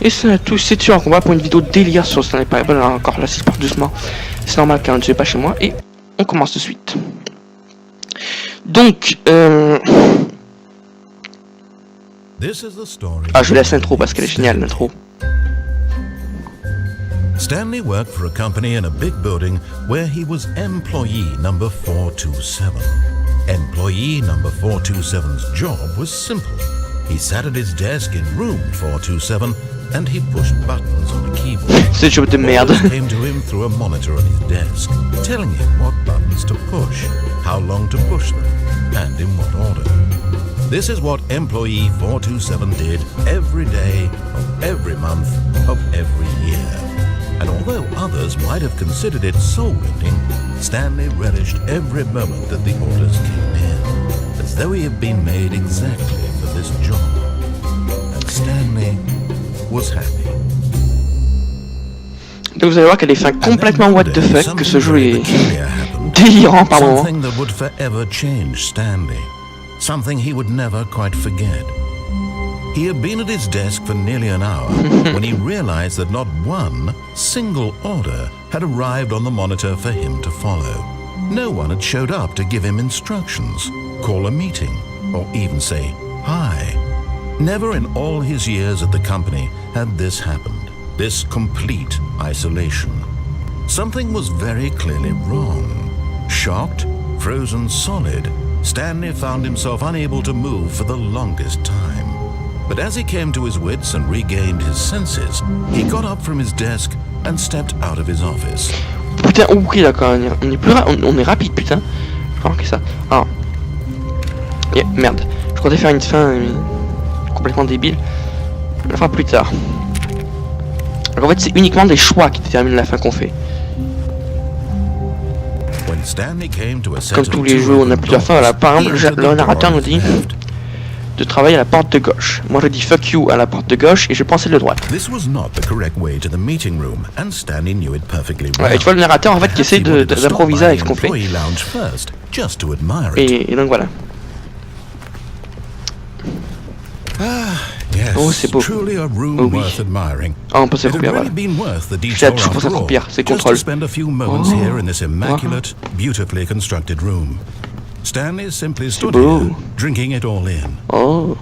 Et c'est tout, c'est sûr qu'on va pour une vidéo délire sur Stanley Parable. Alors encore là, si je pars doucement, c'est normal car je ne suis pas chez moi. Et on commence de suite. Donc, ah, je laisse l'intro parce qu'elle est géniale, l'intro. Stanley worked for a company in a big building where he was employee number 427. Employee number 427's job was simple. He sat at his desk in room 427 and he pushed buttons on a keyboard. C'est job de merde. Orders came to him through a monitor on his desk, telling him what buttons to push, how long to push them, and in what order. This is what employee 427 did every day of every month of every year. And although others might have considered it soul-rending, Stanley relished every moment that the orders came in, as though he had been made exactly for this job. And Stanley was happy. Donc vous allez voir qu'elle est fin complètement what the fuck, que ce jeu est délirant par moment. Something that would forever change Stanley. Something he would never quite forget. He had been at his desk for nearly an hour when he realized that not one single order had arrived on the monitor for him to follow. No one had showed up to give him instructions, call a meeting, or even say hi. Never in all his years at the company had this happened, this complete isolation. Something was very clearly wrong. Shocked, frozen solid, Stanley found himself unable to move for the longest time. But as he came to his wits and regained his senses, he got up from his desk and stepped out of his office. Putain, oui d'accord, on est plus on est rapide putain. Je crois que ça. Ah. Yeah, merde. Je comptais faire une fin complètement débile. On la fera plus tard. Alors en fait c'est uniquement des choix qui déterminent la fin qu'on fait. Comme tous les jeux, on a plusieurs fins. Là, par exemple, le narrateur nous dit de travailler à la porte de gauche. Moi je dis fuck you à la porte de gauche et je pense celle de droite. Ouais, et tu vois le narrateur en fait qui essaie d'improviser avec ce qu'on fait. Et donc voilà. Oh c'est beau. Oh oui. Ah on peut s'accroupir voilà. Je l'ai toujours pour s'accroupir, c'est contrôle. Stanley simply stood here, drinking it all in. Oh.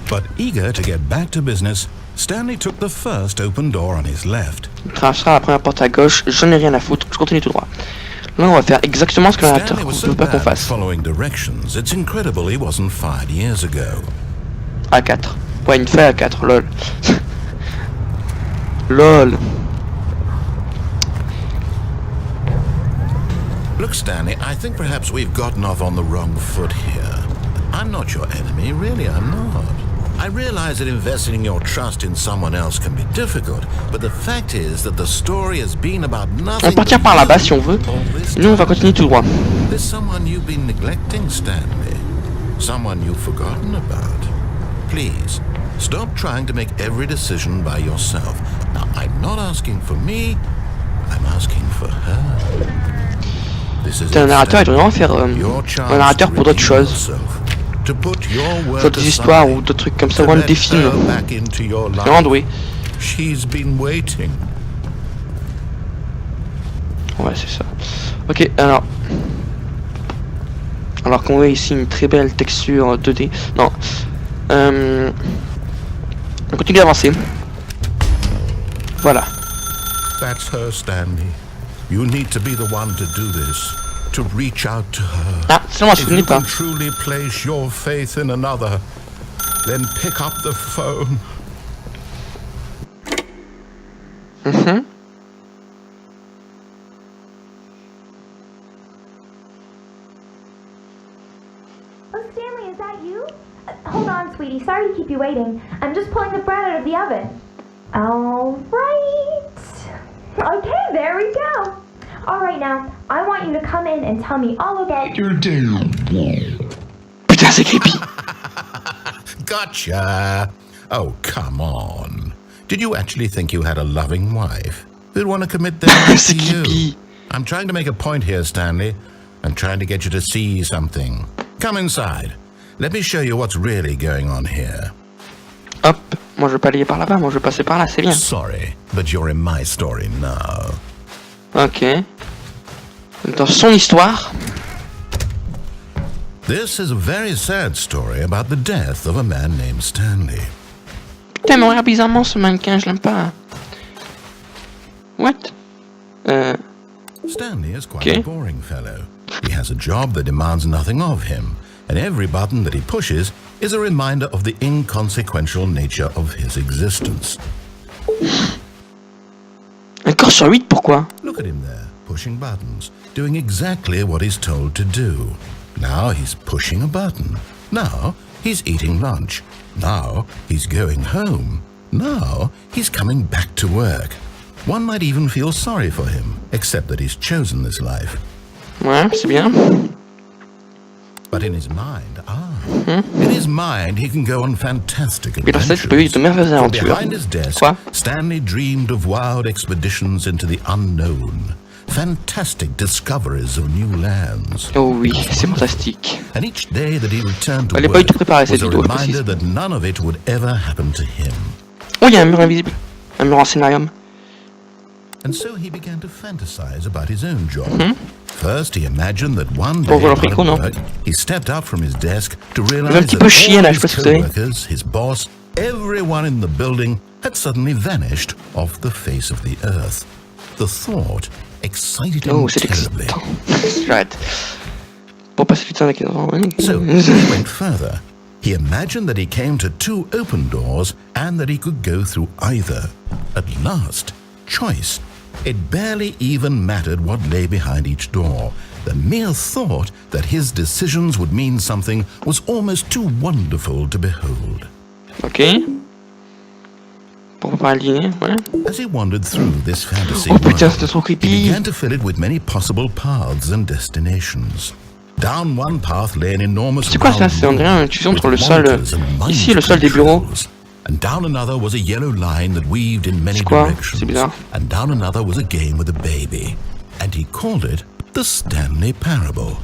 But eager to get back to business, Stanley took the first open door on his left. On traversera la première porte à gauche, j'en ai rien à foutre, je continue tout droit. Là on va faire exactement ce que l'narrateur ne veut pas qu'on fasse. A4. Ouais, une feuille A4, lol. Lol. Look, Stanley, I think perhaps we've gotten off on the wrong foot here. I'm not your enemy, really, I'm not. I realize that investing your trust in someone else can be difficult, but the fact is that the story has been about nothing. On va partir par là-bas si on veut. Nous, on va continuer tout droit. There's someone you've been neglecting, Stanley. Someone you've forgotten about. Please, stop trying to make every decision by yourself. Now, I'm not asking for me, I'm asking for her. Un narrateur, il doit vraiment faire un narrateur pour d'autres choses. D'autres histoires ou d'autres trucs comme ça, ou des films. Vraiment doué. Ouais, c'est ça. Ok, alors. Alors qu'on voit ici une très belle texture 2D. Non. On continue d'avancer. Voilà. That's her, Stanley. You need to be the one to do this, to reach out to her. Ah, c'est moi, je ne connais pas. If you can truly place your faith in another, then pick up the phone. Mhm. Oh, Stanley, is that you? Hold on, sweetie. Sorry to keep you waiting. I'm just pulling the bread out of the oven. All right. Okay, there we go. All right, now, I want you to come in and tell me all about your day. Putain, c'est creepy. Gotcha. Oh, come on. Did you actually think you had a loving wife who'd want to commit their life to you? I'm trying to make a point here, Stanley. I'm trying to get you to see something. Come inside. let me show you what's really going on here. Hop, moi je veux pas aller par là-bas, moi je veux passer par là, c'est bien. Sorry, but you're in my story now. Ok. Dans son histoire. This is a very sad story about the death of a man named Stanley. Putain, mais on regarde bizarrement ce mannequin, je l'aime pas. What? Stanley is quite a boring fellow. He has a job that demands nothing of him, and every button that he pushes is a reminder of the inconsequential nature of his existence. Un corps sur 8, pourquoi? Look at him there, pushing buttons, doing exactly what he's told to do. Now he's pushing a button. Now he's eating lunch. Now he's going home. Now he's coming back to work. One might even feel sorry for him, except that he's chosen this life. Ouais, c'est bien. But in his mind, he can go on fantastic adventures. From behind his desk, Quoi? Stanley dreamed of wild expeditions into the unknown, fantastic discoveries of new lands. Oh oui, c'est fantastique. And each day that he returned to Elle est pas work du tout préparée, cette was a vidéo, je reminder précise. that none of it would ever happen to him. Oh, il y a un mur invisible. Un mur en scénarium. And so he began to fantasize about his own job. First, he imagined that one day Bon, voilà, at non? work, he stepped up from his desk to Il est un realize petit that peu chiant, all là, je sais his pas si vous savez. co-workers, his boss, everyone in the building had suddenly vanished off the face of the earth. The thought excited him Oh, c'est terribly. excitant. J'arrête. Pour passer du temps avec les enfants. So he went further. He imagined that he came to two open doors and that he could go through either. At last, choice. It barely even mattered what lay behind each door. The mere thought that his decisions would mean something was almost too wonderful to behold. Ok. Pour préparer le dîner, ouais. As he wandered through this fantasy Oh putain, world, c'était trop he creepy. began to fill it with many possible paths and destinations. Down one path lay an enormous C'est quoi ça? C'est on dirait un tunnel entre le sol. Ici, le sol des bureaux. And down another was a yellow line that weaved in many C'est quoi? directions. C'est bizarre. And down another was a game with a baby. And he called it the Stanley Parable.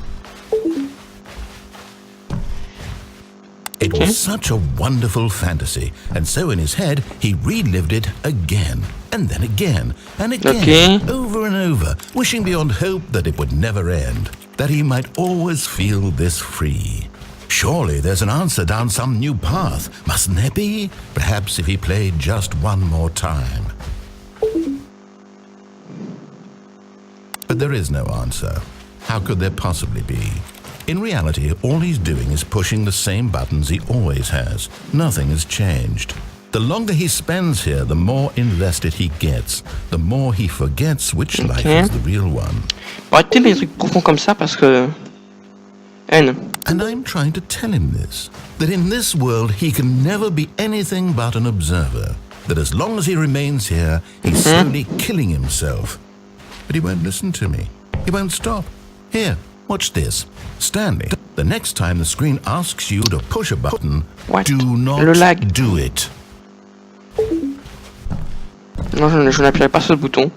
It was such a wonderful fantasy, and so in his head he relived it again, and then again, and again, over and over, wishing beyond hope that it would never end, that he might always feel this free. Surely there's an answer down some new path, mustn't there be? Perhaps if he played just one more time. But there is no answer. How could there possibly be? In reality, all he's doing is pushing the same buttons he always has. Nothing has changed. The longer he spends here, the more invested he gets, the more he forgets which life is the real one. Arrêtez les trucs profonds comme ça parce que... Haine. And I'm trying to tell him this, that in this world he can never be anything but an observer, that as long as he remains here, he's slowly killing himself. But he won't listen to me. He won't stop. Here, watch this. Stanley, the next time the screen asks you to push a button, do not do it. Non, je n'appuierai pas sur le bouton.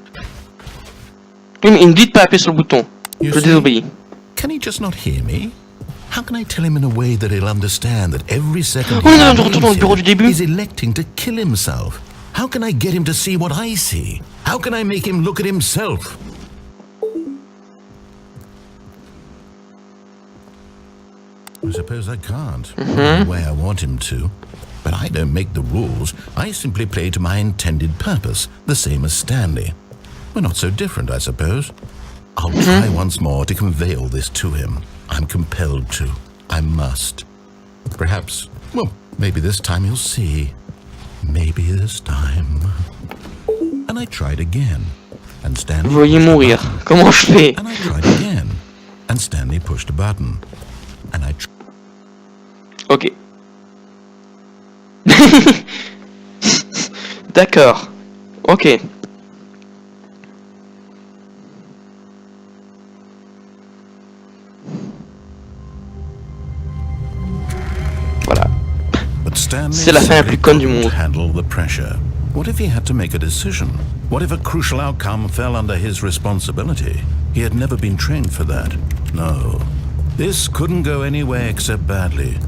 Oui, mais il me dit de pas appuyer sur le bouton. Je désobéis. Can he just not hear me? How can I tell him in a way that he'll understand that every second he's electing to kill himself? How can I get him to see what I see? How can I make him look at himself? I suppose I can't, the way I want him to. But I don't make the rules. I simply play to my intended purpose, the same as Stanley. We're not so different, I suppose. I'll try once more to convey all this to him. I'm compelled to. I must. Perhaps, well, maybe this time he'll see. Maybe this time. And I tried again. And Stanley Voyez mourir. Comment je fais? And I tried again. And Stanley pushed a button. And I Ok. D'accord. Ok. Voilà. C'est la fin la plus conne du monde. Handle the pressure. What if he had to make a decision? What if a crucial outcome fell under his responsibility? He had never been trained for that. No. This couldn't go anywhere except badly.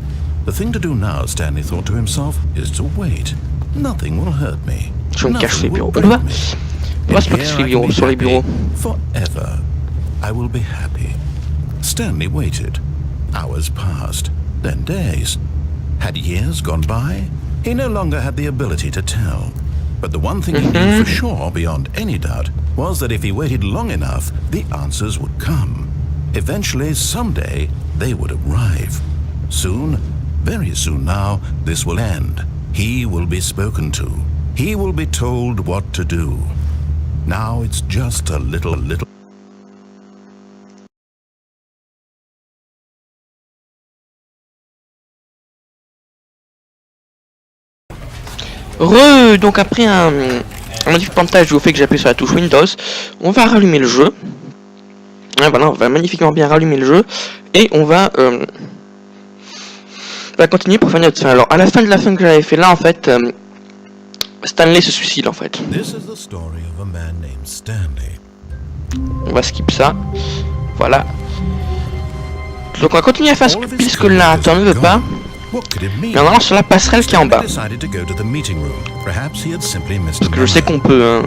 The thing to do now, Stanley thought to himself, is to wait. Nothing will hurt me. Je me cache les Nothing will bureaux. break me. On va se placer sur les bureaux, sur les bureaux. Forever. I will be happy. Stanley waited. Hours passed, then days. Had years gone by? He no longer had the ability to tell. But the one thing he knew for sure, beyond any doubt, was that if he waited long enough, the answers would come. Eventually, someday, they would arrive. Soon, very soon now, this will end. He will be spoken to. He will be told what to do. Now it's just a little. Donc après un montage au fait que j'appuie sur la touche Windows, on va rallumer le jeu. Ouais, voilà, on va magnifiquement bien rallumer le jeu et on va continuer pour faire notre fin. Alors à la fin de la fin que j'avais fait là en fait, Stanley se suicide en fait. On va skip ça. Voilà. Donc on va continuer à faire ce puisque le narrateur ne veut pas. Maintenant sur la passerelle qui est en bas. Parce que je sais qu'on peut. Hein.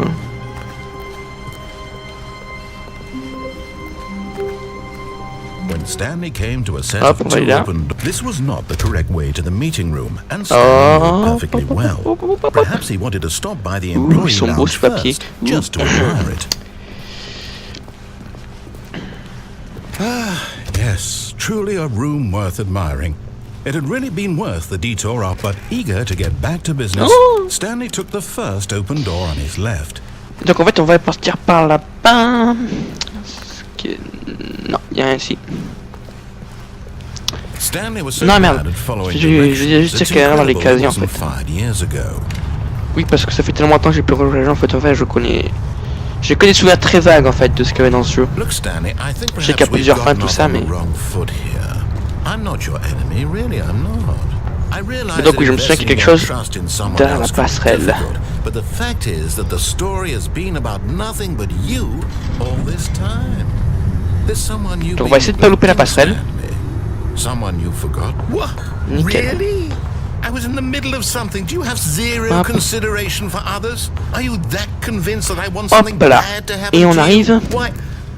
When Stanley came to a set Hop, of on va two là. open doors, this was not the correct way to the meeting room, and Stanley knew perfectly well. Perhaps he wanted to stop by the employee ils sont beaux lounge ce papier. first, just to admire it. Ah, yes, truly a room worth admiring. It had really been worth the detour up, but eager to get back to business, Stanley took the first open door on his left. Donc en fait on va partir par là-bas. Non, il y a rien ici. Non merde, je juste qu'il y a dans les casiers en fait. Oui parce que ça fait tellement longtemps que j'ai pu rejouer en fait, je connais des souvenirs très vagues en fait de ce qu'il y avait dans ce jeu. Je sais qu'il y a plusieurs fins tout ça mais... Mais donc oui je me souviens qu'il y a quelque chose derrière la passerelle. Donc on va essayer de pas louper la passerelle. Nickel. I was in the middle of something. Do you have zero consideration for others? Are you that convinced that I want something bad to happen to you? Et on arrive. Why,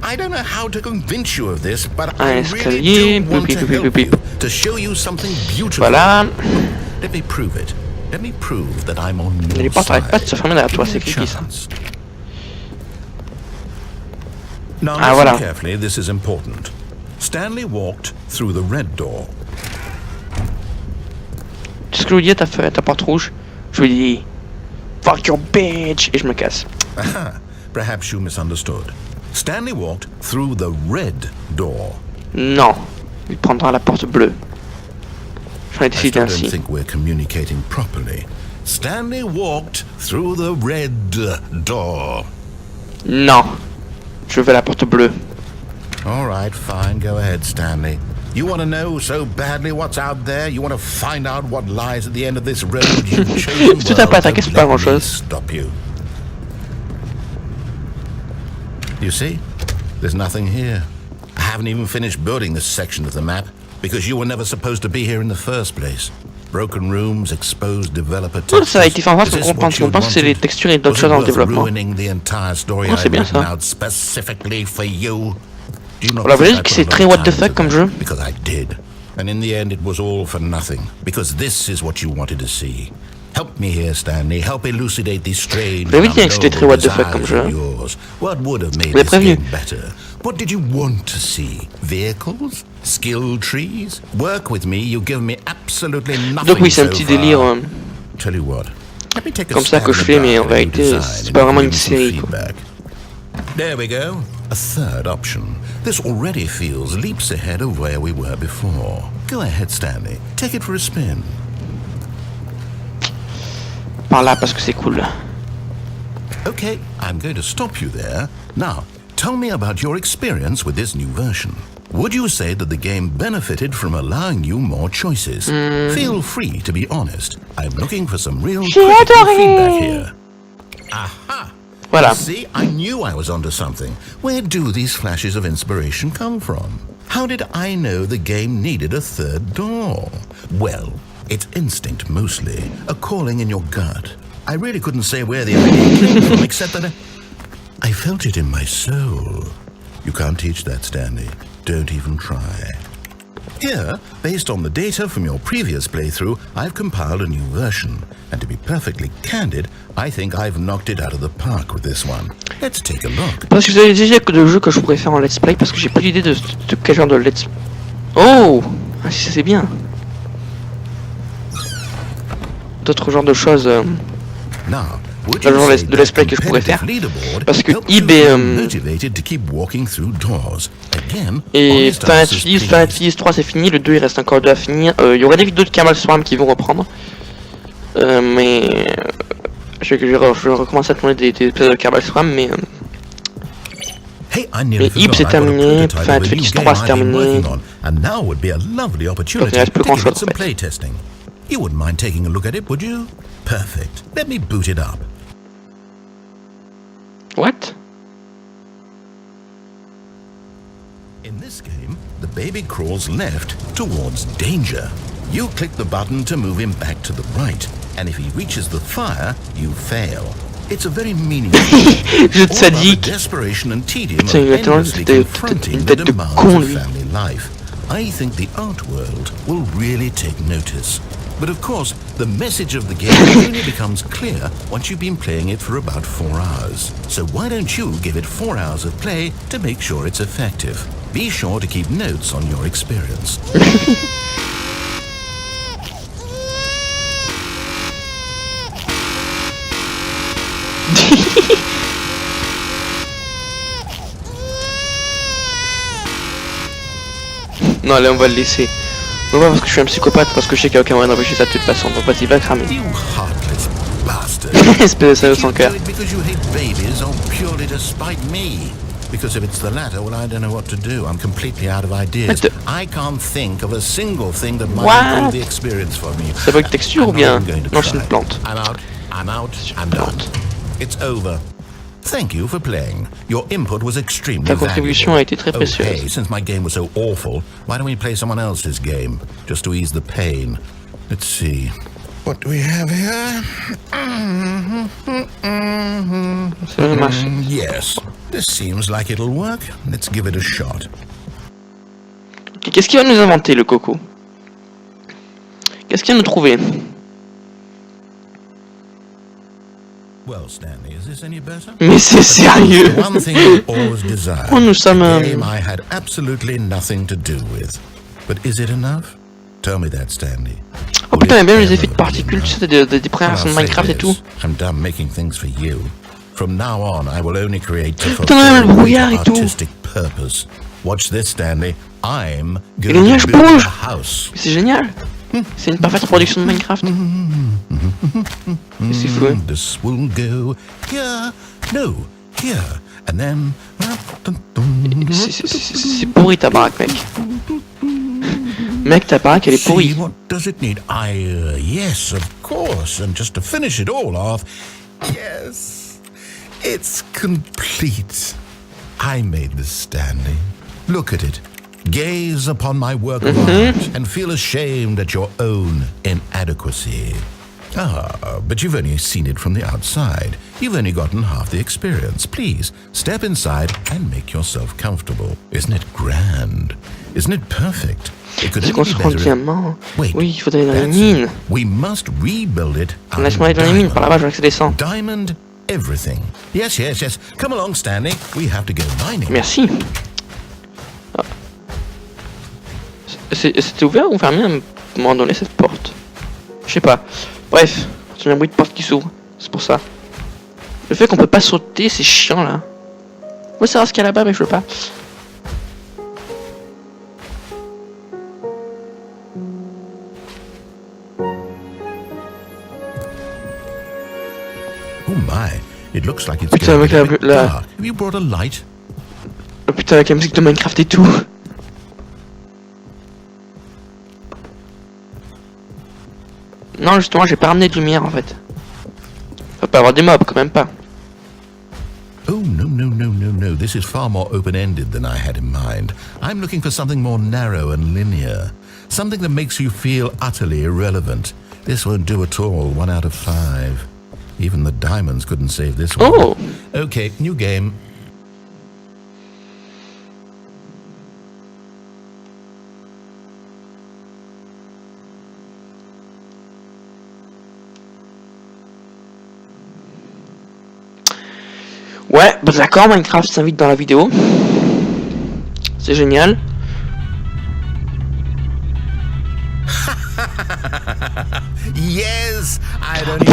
I don't know how to convince you of this, but I really do want to help you to show you something beautiful. Voilà. Let me prove it. Let me prove that I'm on your Les portes n'arrêtent pas de se fermer derrière toi, c'est side. creepy ça. Now listen voilà. carefully, this is important. Stanley walked through the red door. Qu'est-ce que je lui dis à ta porte rouge? Je lui dis fuck your bitch et je me casse. Aha, perhaps you misunderstood. Stanley walked through the red door. Non, il prendra la porte bleue. J'en ai I décidé still don't ainsi. think we're communicating properly. Stanley walked through the red door. Non, je veux la porte bleue. All right, fine, go ahead, Stanley. You want to know so badly what's out there? You want to find out what lies at the end of this road you've chosen? Si t'as pas attaqué, c'est pas grand chose. Stop you. You see? There's nothing here. I haven't even finished building this section of the map because you were never supposed to be here in the first place. Broken rooms, exposed developer textures. Ça a été fait en face, on pense que c'est les textures et d'autres choses dans le développement. C'est bien ça. Voilà, vous voyez que c'est très what the fuck comme jeu. Because I did. And in the end it was all for nothing. Because this is what you wanted to see. Help me here, Stanley. Help elucidate these strange Vous avez dit que c'était très what the fuck comme jeu. What would have made this game better? What did you want to see? Vehicles? Skill trees? Work with me, you give me absolutely nothing. Donc oui, c'est un petit délire. Tell you what. Comme ça que je fais, mais en réalité, c'est pas vraiment une série, quoi. There we go. A third option. This already feels leaps ahead of where we were before. Go ahead, Stanley. Take it for a spin. Par là, parce que c'est cool. Okay, I'm going to stop you there. Now, tell me about your experience with this new version. Would you say that the game benefited from allowing you more choices? Feel free to be honest. I'm looking for some real critical feedback here. Aha! Voilà. See, I knew I was onto something. Where do these flashes of inspiration come from? How did I know the game needed a third door? Well, it's instinct mostly, a calling in your gut. I really couldn't say where the idea came from, except that I felt it in my soul. You can't teach that, Stanley. Don't even try. Here, based on the data from your previous playthrough, I've compiled a new version. And to be perfectly candid, I think I've knocked it out of the park with this one. Let's take a look. Parce que vous avez des idées de jeux que je pourrais faire en let's play, parce que j'ai plus d'idée de quel genre de let's... Oh, ah, si c'est bien. D'autres genres de choses... Now, le genre de let's play que je pourrais faire. Parce que Ib et Fantasy 3 c'est fini, le 2 il reste encore 2 à finir. Il y aurait des vidéos de Kamal Swarm qui vont reprendre. Mais je vais recommencer à tourner des épisodes de Kamal Swarm, mais Ib c'est terminé, Fantasy 3 c'est terminé. Donc il reste plus grand chose en fait. You wouldn't mind taking a look at it, would you? Perfect. Let me boot it up. What? In this game, the baby crawls left towards danger. You click the button to move him back to the right, and if he reaches the fire, you fail. It's a very meaningful jeu de sadique. Desperation and tedium of endlessly confronting the demands of family life. I think the art world will really take notice. But of course, the message of the game only becomes clear once you've been playing it for about 4 hours. So why don't you give it 4 hours of play to make sure it's effective? Be sure to keep notes on your experience. Non, allez, on va le laisser. Non, pas parce que je suis un psychopathe, parce que je sais qu'il n'y a aucun moyen d'empêcher ça de toute façon. Donc vas-y, va cramer. Espèce de salaud sans cœur. Because if it's the latter, well, I don't know what to do. I'm completely out of ideas. I can't think of a single thing that might improve the experience for me. Ça bug texture ou bien? Non, c'est une plante. I'm out. It's over. Thank you for playing. Your input was extremely valuable. Ta contribution a été très précieuse. Okay, since my game was so awful, why don't we play someone else's game, just to ease the pain? Let's see. What do we have here? Yes, this seems like it'll work. Let's give it a shot. Okay, qu'est-ce qu'il va nous inventer, le coco? Qu'est-ce qu'il va nous trouver? Well, Stanley, is this any better? Mais c'est sérieux. One thing I always desired. Oh, nous sommes a game I had absolutely nothing to do with. But is it enough? Tell me that, Stanley. Oh putain, j'aime bien les effets de particules, tu sais, des premières versions de Minecraft et tout. I'm done making things for you. From now on, I will only create to fulfill my artistic purpose. Watch this, Stanley. I'm going to build a house. C'est génial. C'est une parfaite reproduction de Minecraft. C'est fou. Hein? This will go here, no, here, and then. C'est pourri ta baraque, mec. Mec, ta baraque, elle est pourrie. What does it need? Yes, of course. And just to finish it all off, yes, it's complete. I made this, Stanley. Look at it. Gaze upon my work of art and feel ashamed at your own inadequacy. Ah, but you've only seen it from the outside. You've only gotten half the experience. Please, step inside and make yourself comfortable. Isn't it grand? Isn't it perfect? It could only be better. Wait, oui, il faudrait aller dans les mines. We must rebuild it. Laisse-moi aller dans les mines, par là-bas, je vais accéder sans. Diamond everything. Yes. Come along, Stanley. We have to go mining. Merci. Ah. C'était ouvert ou fermé à un moment donné cette porte? Je sais pas. Bref, c'est un bruit de porte qui s'ouvre. C'est pour ça. Le fait qu'on peut pas sauter, c'est chiant là. Moi, c'est ce qu'il y a là-bas, mais je veux pas. Oh my, it looks like it's putain, avec dark. Have you brought a light? Oh putain, avec la musique de Minecraft et tout. Non, justement, j'ai pas ramené de lumière en fait. Faut pas avoir des mobs, quand même pas. Oh no, this is far more open-ended than I had in mind. I'm looking for something more narrow and linear. Something that makes you feel utterly irrelevant. This won't do at all. 1 out of 5. Even the diamonds couldn't save this one. Oh. Okay, new game. Ouais, bah d'accord, Minecraft s'invite dans la vidéo. C'est génial. Yes, I don't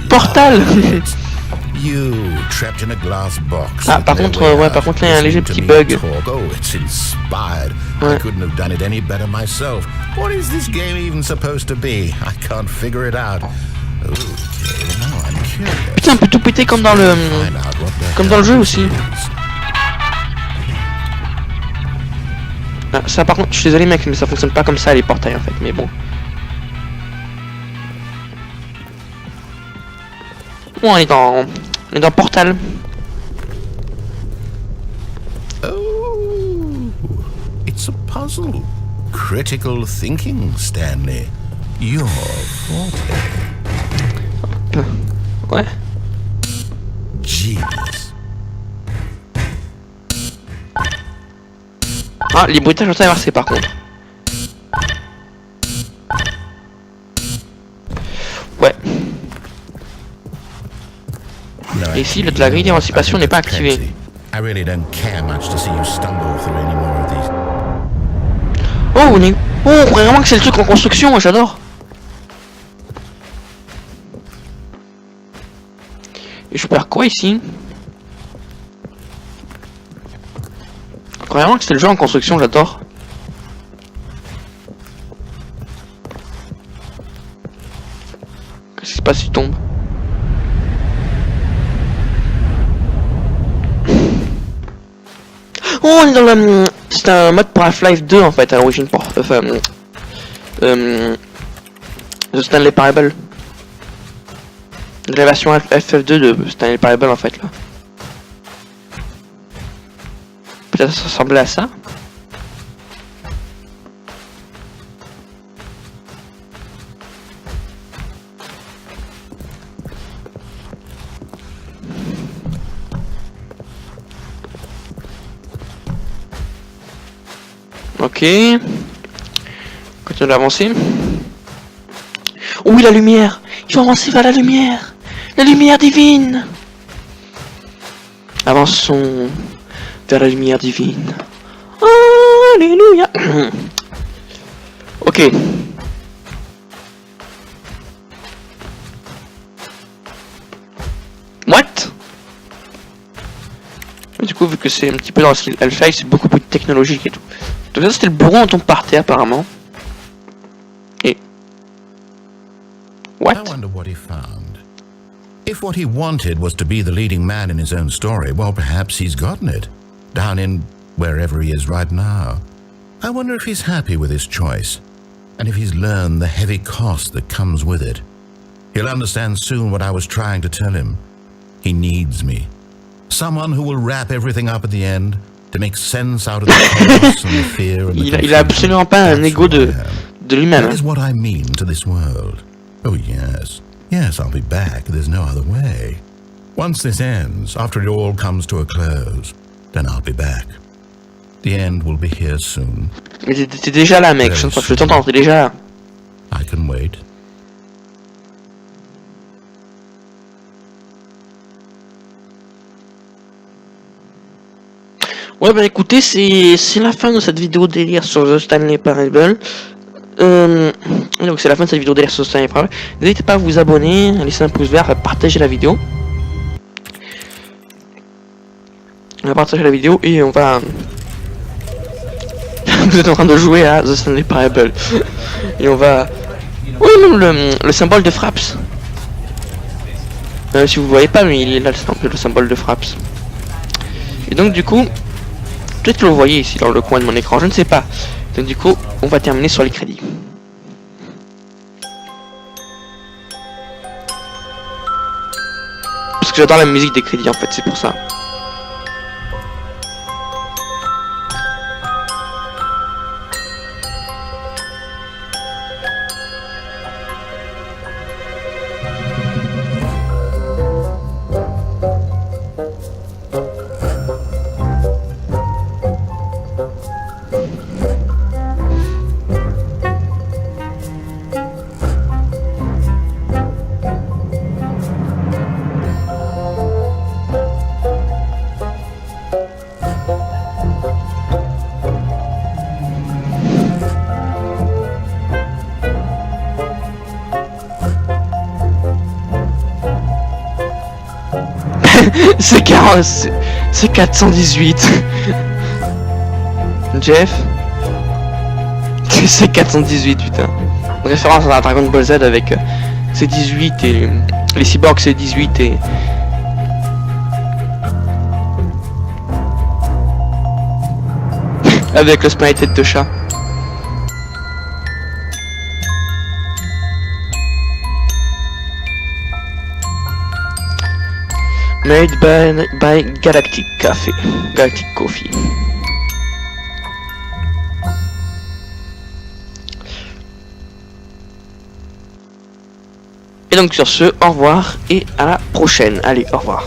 Portal. You trapped in a glass box. Ah, par contre, ouais, par contre là il y a un léger petit bug. Oh, it's inspired. Ouais. I couldn't have done it any better myself. What is this game even supposed to be? I can't figure it out. Okay, now I'm curious. Putain, on peut tout péter comme dans le jeu aussi. Ah, ça par contre, je suis désolé mec, mais ça fonctionne pas comme ça les portails en fait, mais bon. Bon, on est dans Portal. Oh, it's a puzzle. Critical thinking, Stanley. Your forte. Ouais. Jeez. Ah, les bruitages ont inversé par contre. Ouais. Et ici, la grille d'émancipation n'est pas activée. I really don't care much to see you stumble through any more of these. Oh, on est... Oh, on croit vraiment que c'est le truc en construction, j'adore. Et je perds quoi ici? Je crois vraiment que c'est le jeu en construction, j'adore. Qu'est-ce qui se passe s'il tombe? Oh, on est dans la... C'est un mode pour Half-Life 2 en fait à l'origine pour... Enfin... The Stanley Parable. La version FF2 de Stanley Parable en fait là. Peut-être ça ressemblait à ça. Ok. Continue d'avancer. Oui, la lumière. Il faut avancer vers la lumière. La lumière divine. Avançons vers la lumière divine. Alléluia. Ok. What? Du coup, vu que c'est un petit peu dans le style Half-Life, c'est beaucoup plus technologique et tout. Donc ça, c'était le bureau dont on partait apparemment. Et... What? I wonder what he found. If what he wanted was to be the leading man in his own story, well, perhaps he's gotten it. Down in wherever he is right now. I wonder if he's happy with his choice. And if he's learned the heavy cost that comes with it. He'll understand soon what I was trying to tell him. He needs me. Someone who will wrap everything up at the end to make sense out of the chaos and the fear and the il a absolument pas un ego de lui-même. That is what I mean to this world. Oh yes. Yes, I'll be back. There's no other way. Once this ends, after it all comes to a close, then I'll be back. The end will be here soon. Mais t'es déjà là, mec. Je t'entends, t'es déjà là. I can wait. Ouais, bah écoutez, c'est la fin de cette vidéo délire sur The Stanley Parable. Donc c'est la fin de cette vidéo délire sur The Stanley Parable. N'hésitez pas à vous abonner, à laisser un pouce vert, à partager la vidéo. On va partager la vidéo et on va... Vous êtes en train de jouer à The Stanley Parable. Et on va... Oui, même le symbole de Fraps. Si vous voyez pas, mais il est là le symbole de Fraps. Et donc du coup... Peut-être que vous le voyez ici dans le coin de mon écran, je ne sais pas. Donc du coup, on va terminer sur les crédits. Parce que j'adore la musique des crédits en fait, c'est pour ça. C'est 40, c'est 418. Jeff. C'est 418, putain. Référence à Dragon Ball Z avec c'est 18 et les cyborgs c'est 18 et avec le smiley tête de chat. Made by Galactic Coffee. Et donc sur ce, au revoir et à la prochaine. Allez, au revoir.